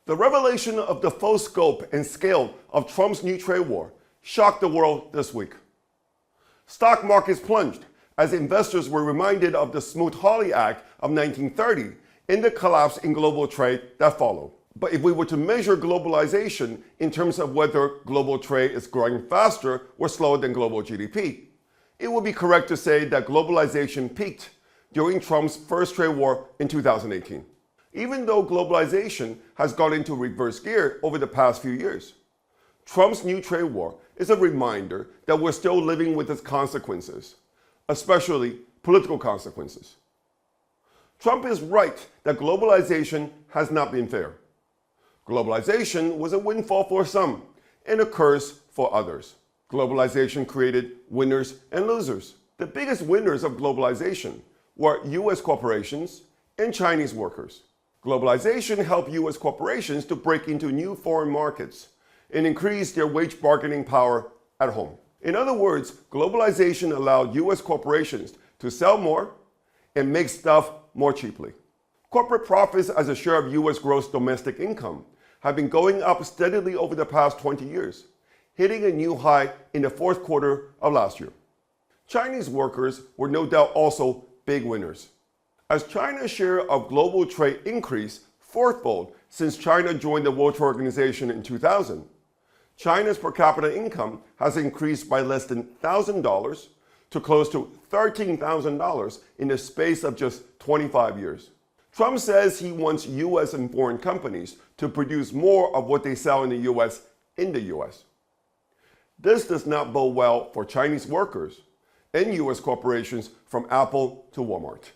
The revelation of the full scope and scale of Trump's new trade war shocked the world this week. Stock markets plunged as investors were reminded of the Smoot-Hawley Act of 1930 and the collapse in global trade that followed. But if we were to measure globalization in terms of whether global trade is growing faster or slower than global GDP, it would be correct to say that globalization peaked during Trump's first trade war in 2018. Even though globalization has gone into reverse gear over the past few years, Trump's new trade war is a reminder that we're still living with its consequences, especially political consequences. Trump is right that globalization has not been fair. Globalization was a windfall for some and a curse for others. Globalization created winners and losers. The biggest winners of globalization were U.S. corporations and Chinese workers. Globalization helped U.S. corporations to break into new foreign markets and increase their wage bargaining power at home. In other words, globalization allowed U.S. corporations to sell more and make stuff more cheaply. Corporate profits as a share of U.S. gross domestic income have been going up steadily over the past 20 years, hitting a new high in the fourth quarter of last year. Chinese workers were no doubt also big winners. As China's share of global trade increased fourfold since China joined the World Trade Organization in 2000, China's per capita income has increased by less than $1,000 to close to $13,000 in the space of just 25 years. Trump says he wants U.S. and foreign companies to produce more of what they sell in the U.S. in the U.S. This does not bode well for Chinese workers and U.S. corporations from Apple to Walmart.